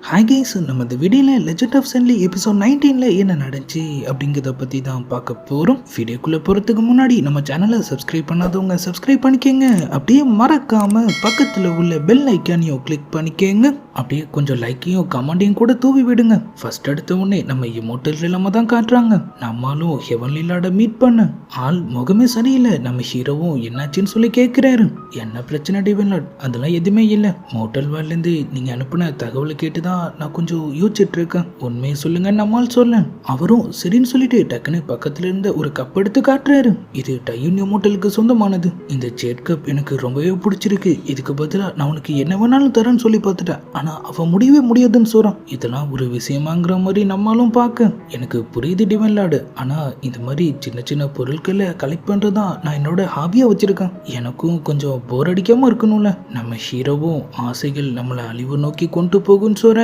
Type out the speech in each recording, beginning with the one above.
Hi guys, நம்ம இந்த வீடியோவில் லெஜெண்ட் ஆஃப் சென்லி எபிசோட் 19ல் என்ன நடந்துச்சு அப்படிங்கிறத பற்றி தான் பார்க்க போகிறோம். வீடியோக்குள்ளே போகிறதுக்கு முன்னாடி நம்ம சேனலை சப்ஸ்கிரைப் பண்ணாதவங்க சப்ஸ்கிரைப் பண்ணிக்கோங்க. அப்படியே மறக்காமல் பக்கத்தில் உள்ள பெல் ஐக்கானையும் கிளிக் பண்ணிக்கோங்க. அப்படியே கொஞ்சம் லைக்கையும் கமெண்டையும் கூட தூவி விடுங்க. ஃபர்ஸ்ட் எடுத்த உடனே நம்ம இமோட்டல் இல்லாமல் தான் காட்டுறாங்க. நம்மளும் ஹெவன்லி லார்டை மீட் பண்ண ஆள் முகமே சரியில்லை. நம்ம ஹீரோவும் என்னாச்சுன்னு சொல்லி கேட்குறாரு. என்ன பிரச்சனை டிவைன் லார்ட்? அதெல்லாம் எதுவுமே இல்லை. மோட்டல் வேர்லேருந்து நீங்கள் அனுப்பின தகவலை கேட்டு தான் நான் கொஞ்சம் யோசிச்சுட்டு இருக்கேன். உண்மையை சொல்லுங்க நம்மால் சொல்ல. அவரும் சரின்னு சொல்லிட்டு டக்குன்னு பக்கத்துல இருந்த ஒரு கப் எடுத்து காட்டுறாரு. இது டையூனியோ மோட்டலுக்கு சொந்தமானது. இந்த ஜெட் கப் எனக்கு ரொம்பவே பிடிச்சிருக்கு. இதுக்கு பதிலாக நான் உனக்கு என்ன வேணாலும் தரேன்னு சொல்லி பார்த்துட்டேன். ஆனா அவ முடியவே முடியாதுன்னு சொல்றான். இதெல்லாம் ஒரு விஷயமாங்கிற மாதிரி நம்மளும் பார்க்க எனக்கு புரியுது டிவைன் லார்டு. ஆனா இந்த மாதிரி சின்ன சின்ன பொருட்களை கலெக்ட் பண்றதுதான் நான் என்னோட ஹாபியா வச்சிருக்கேன். எனக்கும் கொஞ்சம் போர் அடிக்காம இருக்கணும்ல. நம்ம ஹீரோவும் ஆசைகள் நம்மளை அழிவு நோக்கி கொண்டு போகும்னு சொல்றாரு.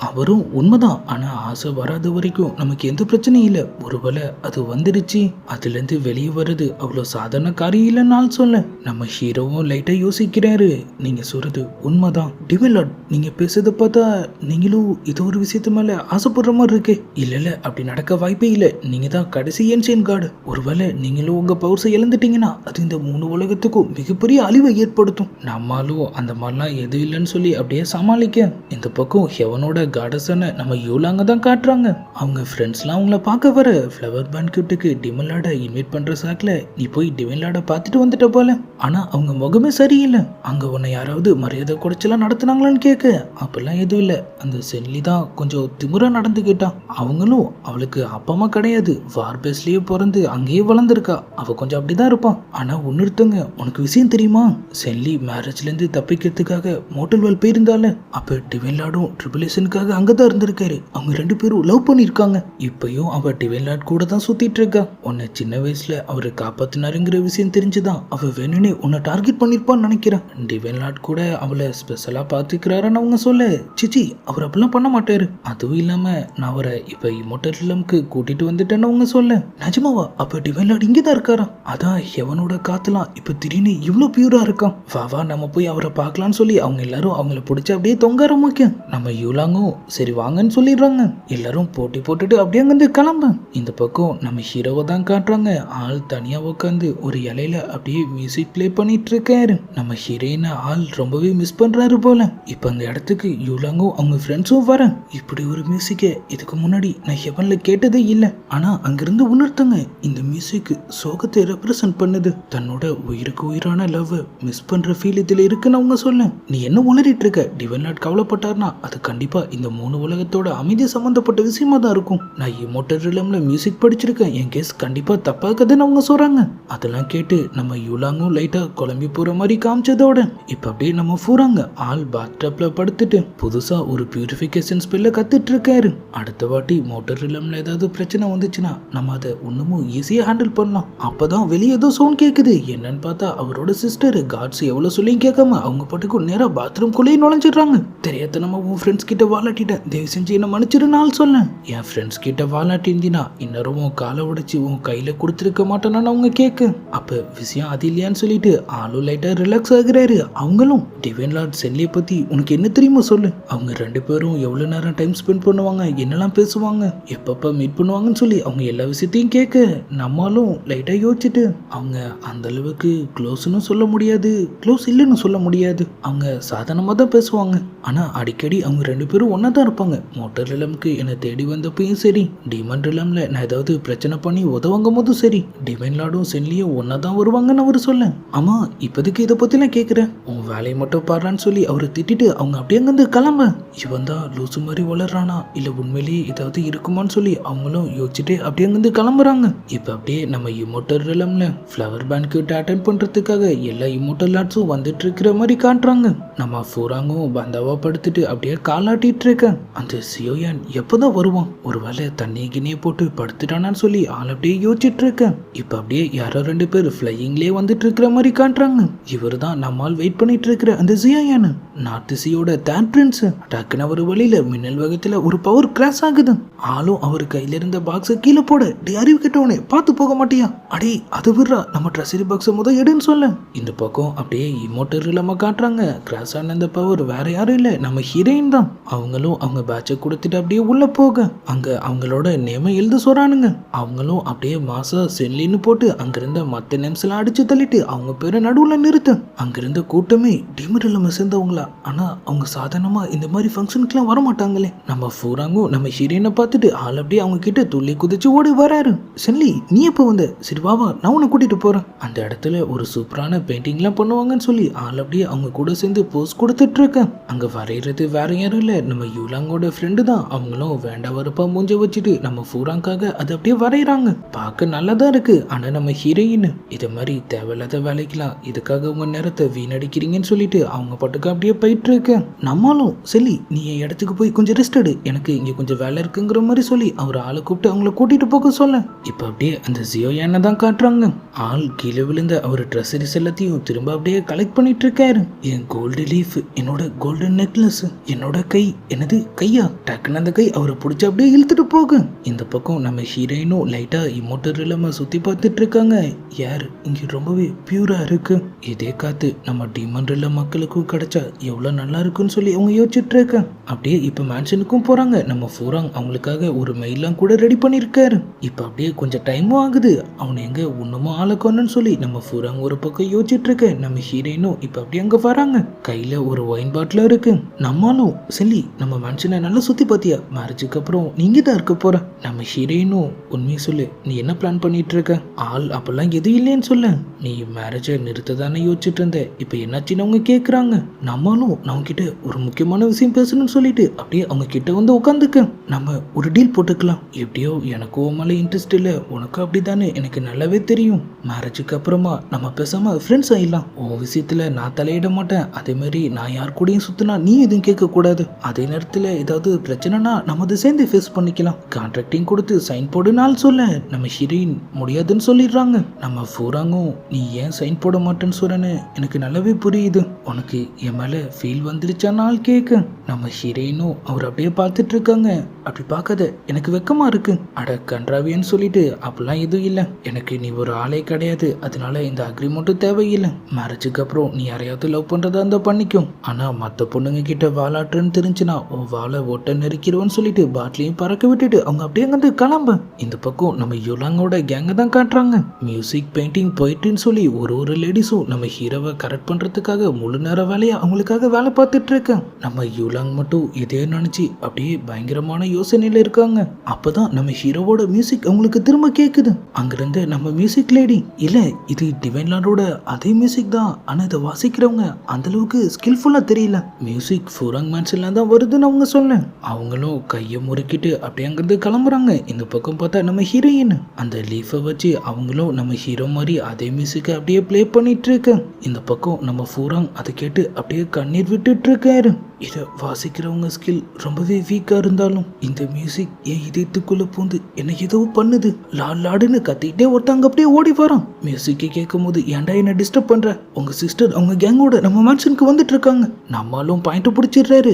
அவரும் உண்மைதான். ஆனா ஆசை வராத வரைக்கும் நமக்கு எந்த பிரச்சனையும் இல்லை. ஒருவேளை அது வந்துருச்சு, அதுல இருந்து வெளியே வர்றது அவ்வளவு சாதாரண காரியம் இல்லைன்னு சொல்ல நம்ம ஹீரோவும் லைட்டா யோசிக்கிறாரு. நீங்க சொல்றது உண்மைதான் டிவைன் லார்ட். நீங்க பேசுறத பார்த்தா நீங்களும் இது ஒரு விஷயத்து மேல ஆசைப்படுற மாதிரி இருக்கு. இல்ல அப்படி நடக்க வாய்ப்பே இல்லை. நீங்க தான் கடைசி ஏன்ஷியன் கார்டு. ஒருவேளை நீங்களும் உங்க பவர்ஸை இழந்துட்டீங்கன்னா அது இந்த 3 உலகத்துக்கும் மிகப்பெரிய அழிவை ஏற்படுத்தும். நம்மளும் அந்த மாதிரிலாம் எதுவும் இல்லைன்னு சொல்லி அப்படியே சமாளிக்க இந்த பக்கம் ஹெவனோட காடஸான நம்ம யூலாங்க தான் காட்டுறாங்க. அவங்க ஃப்ரெண்ட்ஸ்லாம் அவங்கள பார்க்க வர ஃப்ளவர் பேன்க்யூட்டுக்கு டிவைன் லார்டை இன்வைட் பண்ற சாக்கில் நீ போய் டிவைன் லார்டை பார்த்துட்டு வந்துட்ட போல. ஆனா அவங்க முகமே சரியில்லை. அங்க உன்னை யாராவது மரியாதை குறைச்சலாம் நடத்துனாங்களான்னு கேட்க அப்பெல்லாம் எதுவும் இல்லை. அந்த சென்லி தான் கொஞ்சம் திமுறா நடந்துக்கிட்டான். அவங்களும் அவளுக்கு அப்பா அம்மா கிடையாது. வார்பேஸ்லயே பிறந்து அங்கேயே வளர்ந்துருக்கா. அவ கொஞ்சம் அப்படிதான் இருப்பான். ஆனா ஒன்னுத்தங்க உனக்கு விஷயம் தெரியுமா? சென்லி மேரேஜ்ல இருந்து தப்பிக்கிறதுக்காக மோட்டல் வேல் போயிருந்தால அப்ப டிவைன் லார்டும் ட்ரிபிளேஷனுக்காக அங்கதான் இருந்திருக்காரு. அவங்க 2 பேரும் லவ் பண்ணிருக்காங்க. இப்பயும் அவ டிவைன் லார்ட் கூட தான் சுத்திட்டு இருக்கா. உன்னை சின்ன வயசுல அவரை காப்பாத்தினாருங்கிற விஷயம் தெரிஞ்சுதான் அவ வேணும்னே உன்னை டார்கெட் பண்ணிருப்பான்னு நினைக்கிறேன். டிவைன் லார்ட் கூட அவளை ஸ்பெஷலா பாத்துக்கிறாருன்னு அவங்க சொல்ல சிச்சி அவர் அப்படிலாம் பண்ண மாட்டாரு. அதுவும் இல்லாம நான் அவரை இப்ப இமோட்டல் இல்லம்க்கு கூட்டிட்டு வந்துட்டேன்னு அவங்க சொல்ல நிஜமாவா? அப்ப டிவைன் லார்ட் இங்கதான் இருக்காரா? அதான் ஹெவனோட காத்துலாம் இப்ப திடீர்னு இவ்வளவு பியூரா இருக்கான். வா நம்ம போய் அவரை பார்க்கலாம்னு சொல்லி அவங்க எல்லாரும் அவங்கள பிடிச்சி அப்படியே தொங்க ஆரம்பிக்கும். நம்ம யூலாங்கும் சரி வாங்கன்னு சொல்லிடுறாங்க. எல்லாரும் போட்டி போட்டுட்டு அப்படியே அங்கிருந்து கிளம்ப இந்த பக்கம் நம்ம ஹீரோவை தான் காட்டுறாங்க. ஆள் தனியா உட்காந்து ஒரு இலையில அப்படியே மியூசிக் பிளே பண்ணிட்டு இருக்காரு. நம்ம ஹீரோயினை ஆள் ரொம்பவே மிஸ் பண்றாரு போல. இப்ப அந்த இடத்துக்கு யூலாங்கும் அவங்க ஃப்ரெண்ட்ஸும் வர இப்படி ஒரு மியூசிக்கை இதுக்கு முன்னாடி நான் ஹெவன்ல கேட்டதே இல்லை. ஆனா அங்கிருந்து உணர்த்தங்க இந்த மியூசிக் சோகத்தை ரெப்ரசன்ட் பண்ணுது. தன்னோட உயிருக்கு உயிரான லவ் மிஸ் பண்ற ஃபீல் இதுல இருக்குன்னு அவங்க சொல்ல நீ என்ன உளறிட்டு இருக்க? டிவைன் லார்ட் கவலைப்பட்டார்னா அது கண்டிப்பா இந்த 3 உலகத்தோட அமைதி சம்பந்தப்பட்ட விஷயமா தான் இருக்கும். நான் இமோட்டல் ரிலம்ல மியூசிக் படிச்சிருக்கேன். என் கேஸ் கண்டிப்பா தப்பாக்குதுன்னு அவங்க சொல்றாங்க. அதெல்லாம் கேட்டு நம்ம யூலாங்கும் லைட்டா குழம்பி போற மாதிரி காமிச்சதோட இப்ப அப்படியே நம்ம பூராங்க ஆள் பாத்டப்ல படுத்துட்டு புதுசா ஒரு பியூரிஃபிகேஷன் ஸ்பெல்ல கத்துட்டு இருக்காரு. அடுத்த வாட்டி மோட்டர் ரிலம்ல ஏதாவது பிரச்சனை வந்துச்சுன்னா நம்ம அதை இன்னமும் ஈஸியா ஹேண்டில் பண்ணலாம். அப்பதான் வெளியே ஏதோ சவுண்ட் கேக்குது. என்னன்னு பார்த்தா அவரோட சிஸ்டர் காட்ஸ் எவ்வளவு சொல்லியும் கேட்காம அவங்க பாட்டுக்கு நேரா பாத்ரூம் குள்ளேயே நுழைஞ்சிடுறாங்க. தெரியாத நம்ம உன் ஃப்ரெண்ட்ஸ் கிட்ட வாலாட்டிட்டேன், தயவு செஞ்சு என்ன மன்னிச்சிருநாள் சொல்ல. என் ஃப்ரெண்ட்ஸ் கிட்ட வாலாட்டி இருந்தினா இன்னரும் உன் காலை உடைச்சு உன் கையில கொடுத்துருக்க மாட்டேன்னு அவங்க கேட்க அப்ப விஷயம் அது இல்லையான்னு சொல்லிட்டு ஆளும் லைட்டா ரிலாக்ஸ் ஆகுறாரு. அவங்களும் டிவைன் லார்ட் சென்லியை பத்தி உனக்கு என்ன தெரியுமா சொல்லு. அவங்க 2 பேரும் எவ்வளவு நேரம் டைம் ஸ்பெண்ட் பண்ணுவாங்க, என்னெல்லாம் பேசுவாங்க, எப்பப்ப மீட் பண்ணுவாங்கன்னு சொல்லி அவங்க எல்லா விஷயத்தையும் கேட்க நம்மளும் லைட்டா யோசிச்சுட்டு அவங்க அந்த அளவுக்கு க்ளோஸ்ன்னு சொல்ல முடியாது, க்ளோஸ் இல்லைன்னு சொல்ல முடியாது. அவங்க சாதாரணமா தான் பேசுவாங்க. ஆனா அடிக்கடி அவங்க 2 பேரும் ஒன்னா தான் இருப்பாங்க. மோட்டர் ரிலம்க்கு என்னை தேடி வந்தப்பையும் சரி, டிமன் ரிலம்ல நான் ஏதாவது பிரச்சனை பண்ணி உதவங்கும் போதும் சரி, டிவைன் லார்டும் சென்லியும் ஒன்னா தான் வருவாங்கன்னு அவரு சொல்ல ஆமா இப்போதைக்கு இதை பத்திலாம் கேட்குறேன், உன் வேலையை மட்டும் பாடுறான்னு சொல்லி அவரை திட்டிட்டு அவங்க அப்படியே அங்கிருந்து கிளம்ப. இவன் தான் லூசு மாதிரி வளர்றானா இல்ல உண்மையிலேயே ஏதாவது இருக்குமான்னு சொல்லி அவங்களும் யோசிச்சுட்டு அப்படியே அங்கிருந்து கிளம்புறாங்க. இப்ப அப்படியே நம்ம இமோட்டல் ரிலம்ல ஃப்ளவர் பேன்க்யூட் அட்டென்ட் பண்றதுக்காக எல்லா இமோட்டல் லார்ட்ஸும் வந்துட்டு இருக்கிற மாதிரி காட்டுறாங்க. நம்ம பூராங்கும் பந்தாவா படுத்துட்டு அப்படியே காலாட்டிட்டு இருக்கேன். அந்த சியோயான் எப்பதான் வருவான்? ஒருவேளை தண்ணி கிணியை போட்டு படுத்துட்டானான்னு சொல்லி ஆள் அப்படியே யோசிச்சுட்டு இருக்கேன். இப்ப அப்படியே யாரோ 2 பேர் ஃபிளையிங்லேயே வந்துட்டு இருக்கிற மாதிரி காட்டுறாங்க. இவர் தான் நம்மால் வெயிட் பண்ணிட்டு இருக்கிற அந்த சியோயான். நார்த் சீயோட தேர்ட் பிரின்ஸ். டக்குன்னு ஒரு வழியில மின்னல் வேகத்துல ஒரு பவர் கிராஷ் ஆகுது. ஆளும் அவர் கையில இருந்த பாக்ஸ கீழே போட, டே அறிவு கெட்டவனே பார்த்து போக மாட்டியா, அடே அது விடுறா, நம்ம ட்ரெஸரி பாக்ஸ எடுன்னு சொல்ல. இந்த பக்கம் அப்படியே இமோட்டர் இல்லாம காட்டுறாங்க. கிராஷ் ஆன அந்த பவர் வேற யாரும் இல்ல, நம்ம ஹீரோயின் தான். அவங்களும் அவங்க பேட்சை கொடுத்துட்டு அப்படியே உள்ள போக அங்க அவங்களோட நேமை எழுத சொல்றானுங்க. அவங்களும் அப்படியே மாசா சென்லின்னு போட்டு அங்கிருந்த மத்த நேம்ஸ் எல்லாம் அடிச்சு தள்ளிட்டு அவங்க பேரை நடுவுல நிறுத்த அங்கிருந்த கூட்டமே டிமர் இல்லாம சேர்ந்தவங்களா. ஆனா அவங்க சாதாரணமா இந்த மாதிரி ஃபங்க்ஷனுக்குலாம் வர மாட்டாங்களே. நம்ம ஃபூராங்கும் நம்ம ஹீரோயினை பார்த்துட்டு ஆள் அப்படியே அவங்க கிட்ட துள்ளி குதிச்சு ஓடி வராரு. சென்லி நீ எப்போ வந்த, சரி வாவா நான் உன்னை கூட்டிட்டு போறேன். அந்த இடத்துல ஒரு சூப்பரான பெயிண்டிங்லாம் பண்ணுவாங்கன்னு சொல்லி ஆள் அப்படியே அவங்க கூட சேர்ந்து போஸ் கொடுத்துட்டு இருக்கேன். அங்க வரைகிறது வேற யாரும் இல்ல, நம்ம யூலாங்கோட ஃப்ரெண்டு தான். அவங்களும் வேண்டா வரப்பா மூஞ்ச வச்சுட்டு நம்ம ஃபூராங்காக அதை அப்படியே வரைகிறாங்க. பார்க்க நல்லதா இருக்கு. ஆனா நம்ம ஹீரோயின் இது மாதிரி தேவையில்லாத வேலைக்கலாம் இதுக்காக உங்க நேரத்தை வீணடிக்கிறீங்கன்னு சொல்லிட்டு அவங்க பாட்டுக்கு அப்படியே போயிட்டு இருக்கு. நம்மளும் செல்லி நீ என் இடத்துக்கு போய் கொஞ்சம் ரெஸ்ட் எடு, எனக்கு இங்க கொஞ்சம் வேலை இருக்குங்கிற மாதிரி சொல்லி அவர் ஆளை கூப்பிட்டு அவங்கள கூட்டிட்டு போக சொல்ல இப்ப அப்படியே அந்த ஜியோ யானை தான் காட்டுறாங்க. ஆள் கீழே விழுந்த அவர் ட்ரெஸ்ஸரிஸ் எல்லாத்தையும் திரும்ப அப்படியே கலெக்ட் பண்ணிட்டு இருக்காரு. என் கோல்டு லீஃப், என்னோட கோல்டன் நெக்லஸ், என்னோட கை, என்னது கையா, டக்குன்னு அந்த கை அவரை பிடிச்சி அப்படியே இழுத்துட்டு போக இந்த பக்கம் நம்ம ஹீரோயினும் லைட்டா இமோட்டர் இல்லாம சுத்தி பார்த்துட்டு இருக்காங்க. யார் இங்க ரொம்பவே பியூரா இருக்கு, இதே காத்து நம்ம டீமன் ரில்ல மக்களுக்கும் கிடைச்சா எவ்வளவு நல்லா இருக்குன்னு சொல்லி அவங்க யோசிச்சுட்டு இருக்க. அப்படியே இப்ப மேன்ஷனுக்கும் போறாங்க. நம்ம ஃபூராங் அவங்களுக்காக ஒரு மெயிலாம் கூட ரெடி பண்ணிருக்காரு. இப்ப அப்படியே கொஞ்சம் டைமும் ஆகுது. அவனை எங்க ஒண்ணுமா ஆளக்கணும்னு சொல்லி நம்ம ஃபூராங் ஒரு பக்கம் யோசிச்சுட்டு இருக்க. நம்ம ஹீரோயினும் இப்ப அப்படியே அங்க வராங்க. கையில ஒரு ஒயின் பாட்டில் இருக்கு. நம்மளும் செல்லி நம்ம மேன்ஷனை நல்லா சுத்தி பாத்தியா, மேரேஜுக்கு அப்புறம் நீங்க தான் இருக்க போற. நம்ம ஹீரோயினும் உண்மையை சொல்லு, நீ என்ன பிளான் பண்ணிட்டு இருக்க, ஆள் அப்பெல்லாம் எதுவும் இல்லைன்னு சொல்ல, நீ மேரேஜை நிறுத்த தானே யோசிச்சுட்டு இருந்த, இப்ப என்னாச்சுன்னு அவங்க கேக்குறாங்க. நம்மளும் நம்ம கிட்ட ஒரு முக்கியமான விஷயம் பேசணும்னு சொல்லிட்டு அப்படியே அவங்க கிட்ட வந்து உட்காந்துக்க. நம்ம ஒரு டீல் போட்டுக்கலாம், எப்படியோ எனக்கு உன் மேல இன்ட்ரெஸ்ட் இல்லை, உனக்கு அப்படித்தானே எனக்கு நல்லாவே தெரியும். மேரேஜுக்கு அப்புறமா நம்ம பேசாம ஃப்ரெண்ட்ஸ் ஆயிடலாம். உன் விஷயத்துல நான் தலையிட மாட்டேன், அதே மாதிரி நான் யார் கூடயும் சுத்தினா நீ எதுவும் கேட்க கூடாது. அதே நேரத்துல ஏதாவது பிரச்சனைனா நம்ம அதை சேர்ந்து ஃபேஸ் பண்ணிக்கலாம். கான்ட்ராக்டிங் கொடுத்து சைன் போடுனாலும் சொல்ல நம்ம ஹீரோயின் முடியாதுன்னு சொல்லிடுறாங்க. நம்ம ஃபூராங்கும் நீ ஏன் சைன் போட மாட்டேன்னு சொல்றேன்னு எனக்கு நல்லாவே புரியுது, உனக்கு என் மேல ஃபீல் வந்துருச்சானால் கேட்க. நம்ம ஹீரோயினும் அவர் அப்படியே பார்த்துட்டு இருக்காங்க. அப்படி பார்க்காத, எனக்கு வெக்கமா இருக்கு. அட கன்றாவியன்னு சொல்லிட்டு அப்படிலாம் எதுவும் இல்லை, எனக்கு நீ ஒரு ஆளே கிடையாது, அதனால இந்த அக்ரிமெண்ட்டும் தேவையில்லை. மேரேஜுக்கு அப்புறம் நீ யாரையாவது லவ் பண்றதா இருந்தா பண்ணிக்கும், ஆனா மற்ற பொண்ணுங்க கிட்ட வாலாட்டுன்னு தெரிஞ்சுனா உன் வாழை ஒட்ட நெருக்கிடுவேன்னு சொல்லிட்டு பாட்டிலையும் பறக்க விட்டுட்டு அவங்க அப்படியே அங்கிருந்து கிளம்ப. இந்த பக்கம் நம்ம யுலாங்கோட கேங்க தான் காட்டுறாங்க. மியூசிக், பெயிண்டிங், போயிட்டுன்னு சொல்லி ஒரு லேடிஸும் நம்ம ஹீரோவை கரெக்ட் பண்றதுக்காக முழு நேர வேலையா அவங்களுக்காக வேலை பார்த்துட்டு இருக்கேன். நம்ம யுலாங் மட்டும் இதே நினைச்சு அப்படியே பயங்கரமான யோசனையில இருக்காங்க. அப்பதான் நம்ம ஹீரோவோட மியூசிக் அவங்களுக்கு திரும்ப கேக்குது. அங்கிருந்து நம்ம மியூசிக் லேடி, இல்ல இது டிவைன் லார்டோட அதே மியூசிக் தான், ஆனா இதை வாசிக்கிறவங்க அந்த அளவுக்கு ஸ்கில்ஃபுல்லா தெரியல, மியூசிக் ஃபூராங் மேன்ஷன்ல தான் வருதுன்னு அவங்க சொன்ன. அவங்களும் கையை முறுக்கிட்டு அப்படியே அங்கிருந்து கிளம்புறாங்க. இந்த பக்கம் பார்த்தா நம்ம ஹீரோயின் அந்த லீஃபை வச்சு அவங்களும் நம்ம ஹீரோ மாதிரி அதே மியூசிக்கை அப்படியே பிளே பண்ணிட்டு இருக்க. இந்த பக்கம் நம்ம ஃபூராங் அதை கேட்டு அப்படியே கண்ணீர் விட்டுட்டு இருக்காரு. இதை வாசிக்கிறவங்க ஸ்கில் ரொம்பவே வீக்கா இருந்தாலும் இந்த மியூசிக் என் இதயத்துக்குள்ள பூந்து என்ன ஏதோ பண்ணுது. லாடுன்னு கத்திக்கிட்டே ஒருத்தவங்க அப்படியே ஓடி வரான். மியூசிக்கை கேட்கும் போது ஏன்டா என்ன டிஸ்டர்ப் பண்ற, உங்க சிஸ்டர் அவங்க கேங்கோட நம்ம மேன்ஷனுக்கு வந்துட்டு இருக்காங்க. நம்மளும் பாயிண்ட் பிடிச்சிடுறாரு.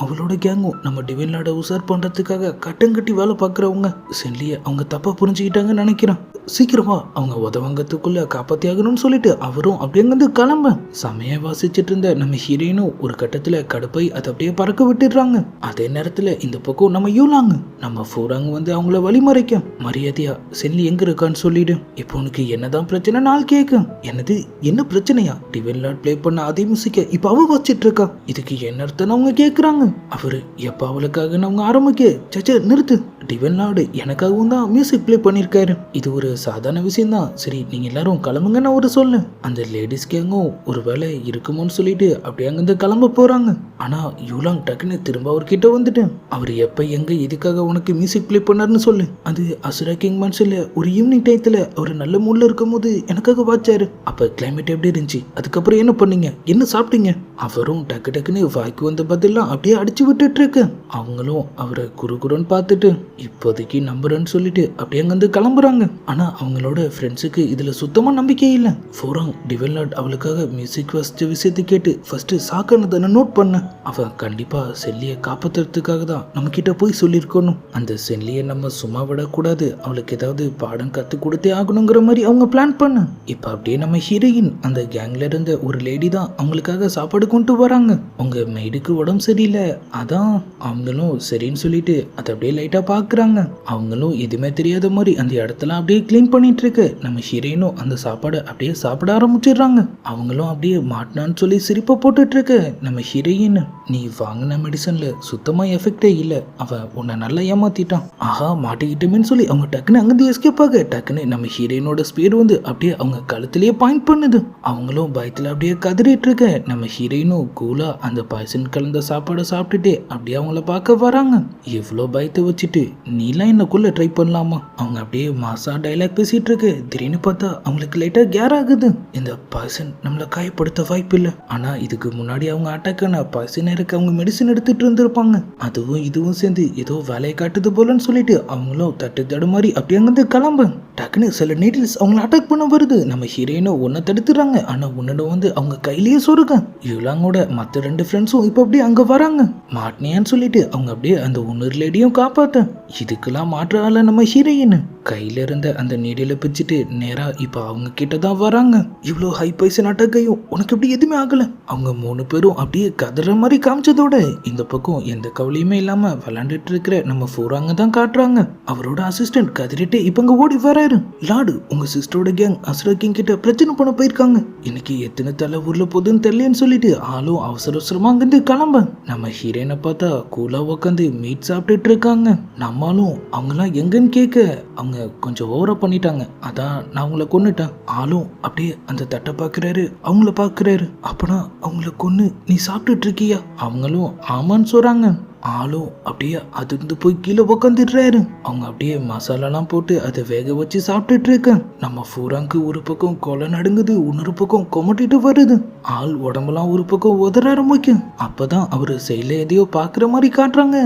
அவளோட கேங்கும் நம்ம டிவைன் லார்டை உசார் பண்றதுக்காக கட்டங்கட்டி வேலை பார்க்குறவங்க. சென்லிய அவங்க தப்பா புரிஞ்சுக்கிட்டாங்கன்னு நினைக்கிறேன். சீக்கிரமா அவங்க உதவங்கத்துக்குள்ள காப்பாத்தியாகணும்னு சொல்லிட்டு அவரும் அப்படியே வந்து கிளம்ப. சமயம் வாசிச்சுட்டு இருந்த நம்ம ஹீரோயினும் ஒரு கட்டத்துல கடுப்பை அதை அப்படியே பறக்க விட்டுடுறாங்க. அதே நேரத்துல இந்த பக்கம் நம்ம யூலாங்க நம்ம ஃபூராங் வந்து அவங்கள வழிமறைக்க, மரியாதையா செல்லி எங்க இருக்கான்னு சொல்லிடு, இப்போ உனக்கு என்னதான் பிரச்சனை நாள் கேட்க. என்னது என்ன பிரச்சனையா, டிவைன் லார்ட் பிளே பண்ண அதே மியூசிக்க இப்ப அவ வச்சிட்டு இருக்கா, இதுக்கு என்ன அர்த்தம் அவங்க கேக்குறாங்க. அவரு எப்ப அவளுக்காக அவங்க ஆரம்பிக்க, சச்ச நிறுத்து, டிவைன் லார்டு எனக்காகவும் தான் மியூசிக் பிளே பண்ணிருக்காரு, இது ஒரு சாதாரண விஷயம் தான், சரி நீங்க எல்லாரும் கிளம்புங்கன்னு அவரு சொல்லு. அந்த லேடிஸ் கேங்கும் ஒரு வேலை இருக்குமோன்னு சொல்லிட்டு அப்படியே அங்கிருந்து கிளம்ப போறாங்க. ஆனா யூலாங் டக்குன்னு திரும்ப அவர்கிட்ட வந்துட்டு, அவர் எப்ப எங்க எதுக்காக உனக்கு மியூசிக் பிளே பண்ணாருன்னு சொல்லு. அது அசுரா கிங் மேன்ஷன்ல ஒரு ஈவினிங் டயத்துல அவர் நல்ல மூட்ல இருக்கும் போது எனக்காக வாச்சாரு. அப்ப கிளைமேட் எப்படி இருந்துச்சு, அதுக்கப்புறம் என்ன பண்ணீங்க, என்ன சாப்பிட்டீங்க. அவரும் டக்குன்னு வாய்க்கு வந்த பதிலாம் அப்படியே அடிச்சு விட்டுட்டு இருக்கு. அவங்களும் அவரை குறுகுறுன்னு பார்த்துட்டு, இப்போதைக்கு நம்புறேன்னு சொல்லிட்டு அப்படியே அங்கேருந்து கிளம்புறாங்க. ஆனால் அவங்களோட ஃப்ரெண்ட்ஸுக்கு இதில் சுத்தமாக நம்பிக்கை இல்லை. ஃபோராங் டிவெல்நாட் அவளுக்காக மியூசிக் வாசிச்ச விஷயத்தை கேட்டு ஃபஸ்ட்டு சாக்கானதை நோட் பண்ண அவன் கண்டிப்பாக செல்லியை காப்பாற்றுறதுக்காக தான் நம்மக்கிட்ட போய் சொல்லியிருக்கணும். அந்த செல்லியை நம்ம சும்மா விடக்கூடாது, அவளுக்கு ஏதாவது பாடம் கற்றுக் கொடுத்தே ஆகணுங்கிற மாதிரி அவங்க பிளான் பண்ண. இப்போ அப்படியே நம்ம ஹீரோயின் அந்த கேங்கில் இருந்த ஒரு லேடி தான் அவங்களுக்காக சாப்பாடு கொண்டு வராங்க. அவங்க மெய்டுக்கு உடம்பு சரியில்லை, அதான் அவங்களும் சரின்னு சொல்லிட்டு அதை அப்படியே லைட்டாக பார்க்குறாங்க. அவங்களும் எதுவுமே தெரியாத மாதிரி அந்த இடத்தெல்லாம் அப்படியே க்ளீன் பண்ணிட்டு இருக்கு. நம்ம ஹீரோயினும் அந்த சாப்பாடை அப்படியே சாப்பிட ஆரம்பிச்சிடுறாங்க. அவங்களும் அப்படியே மாட்டினான்னு சொல்லி சிரிப்பை போட்டுட்டு இருக்கு. நம்ம ஹீரோயின், நீ வாங்கின மெடிசன்ல சுத்தமாக எஃபெக்டே இல்லை, அவன் உன்னை நல்லா ஏமாத்திட்டான், ஆஹா மாட்டிக்கிட்டோமேன்னு சொல்லி அவங்க டக்குன்னு அங்கேருந்து எஸ்கேப் ஆக டக்குன்னு நம்ம ஹீரோயினோட ஸ்பீடு வந்து அப்படியே அவங்க கழுத்துலேயே பாயிண்ட் பண்ணுது. அவங்களும் பயத்தில் அப்படியே கதறிட்டு இருக்க. நம்ம ஹீரோயினும் கூலா அந்த பாய்சன் கலந்த சாப்பாடை சாப்பிட்டுட்டு அப்படியே அவங்கள பார்க்க வராங்க. எவ்வளோ பயத்தை வச்சுட்டு நீலாம் என்னக்குள்ள ட்ரை பண்ணலாமா? அவங்க அப்படியே மாசா டைலாக் பேசிட்டு இருக்கு. திடீர்னு பார்த்தா அவங்களுக்கு லைட்டா கேர் ஆகுது. இந்த பாய்சன் நம்மளை காயப்படுத்த வாய்ப்பு இல்லை, ஆனா இதுக்கு முன்னாடி அவங்க அட்டாக் ஆன பாய்சன் இருக்க அவங்க மெடிசன் எடுத்துட்டு இருந்திருப்பாங்க, அதுவும் இதுவும் சேர்ந்து ஏதோ வேலையை காட்டுது போலன்னு சொல்லிட்டு அவங்களும் தட்டு தடு மாதிரி அப்படியே அங்கிருந்து கிளம்பு. டக்குன்னு சில நீடில்ஸ் அவங்கள அட்டாக் பண்ண வருது. நம்ம ஹீரோயினோ ஒன்றை தடுத்துறாங்க. ஆனா உன்னோட வந்து அவங்க கையிலேயே சொருங்க. இவளாங்கோட மற்ற 2 ஃப்ரெண்ட்ஸும் இப்போ அப்படியே அங்க வராங்க. மாட்டினியான்னு சொல்லிட்டு அவங்க அப்படியே அந்த ஒன்னொரு லேடியும் காப்பாத்த. இதுக்கெல்லாம் மாற்ற ஆள நம்ம ஹீரோயின் கையில இருந்த அந்த நீடில பிச்சுட்டு நேரா இப்போ அவங்க கிட்ட தான் வராங்க. இவ்வளோ ஹை பைசன் அட்டாக்கையும் உனக்கு எப்படி எதுவுமே ஆகல? அவங்க 3 பேரும் அப்படியே கதற மாதிரி காமிச்சதோட இந்த பக்கம் எந்த கவலையுமே இல்லாம விளாண்டுட்டு இருக்கிற நம்ம ஃபோராங்க தான் காட்டுறாங்க. அவரோட அசிஸ்டன்ட் கதறிட்டு இப்போ அங்க ஓடி வராரு. லாடு, உங்க சிஸ்டரோட கேங் அசுரா கிங் கிட்ட பிரச்சனை பண்ண போயிருக்காங்க, இன்னைக்கு எத்தனை தலை ஊர்ல போகுதுன்னு தெரியலன்னு சொல்லிட்டு ஆளும் அவசர அவசரமா அங்கிருந்து கிளம்ப. நம்ம ஹீரோயினை பார்த்தா கூலா உட்காந்து மீட் சாப்பிட்டுட்டு இருக்காங்க. நம்மளும் அவங்களாம் எங்கன்னு கேட்க அவங்க கொஞ்சம் ஓவரா பண்ணிட்டாங்க, அதான் நான் அவங்கள கொன்னுட்டேன். ஆளும் அப்படியே அந்த தட்டை பார்க்குறாரு, அவங்கள பார்க்குறாரு. அப்பனா அவங்கள கொன்னு நீ சாப்பிட்டுட்டு இருக்கியா? அவங்களும் ஆமான்னு சொல்றாங்க. ஆளும் அப்படியே அதிர்ந்து போய் கீழே உக்காந்துடுறாரு. அவங்க அப்படியே மசாலாலாம் போட்டு அதை வேக வச்சு சாப்பிட்டுட்டு இருக்கேன். நம்ம ஃபூராங்க்கு ஒரு பக்கம் கொலை நடுங்குது, இன்னொரு பக்கம் கொமட்டிட்டு வருது. ஆள் உடம்பெல்லாம் ஒரு பக்கம் உதற ஆரம்பிக்கும். அப்பதான் அவரு செயல எதையோ பாக்குற மாதிரி காட்டுறாங்க.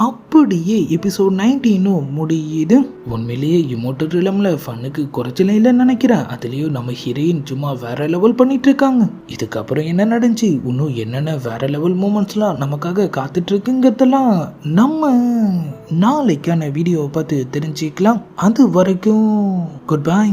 அப்படியே எபிசோட் 19 முடியுது. உண்மையிலேயே இமோட்டல் ரிலம்ல ஃபன்னுக்கு குறைச்சல இல்லைன்னு நினைக்கிறேன். அதுலயும் நம்ம ஹீரோயின் சும்மா வேற லெவல் பண்ணிட்டு இருக்காங்க. இதுக்கப்புறம் என்ன நடந்துச்சு, இன்னும் என்னென்ன வேற லெவல் மூமெண்ட்ஸ்லாம் நமக்காக காத்துட்டு இருக்குங்கிறதெல்லாம் நம்ம நாளைக்கான வீடியோவை பார்த்து தெரிஞ்சுக்கலாம். அது வரைக்கும் குட் பை.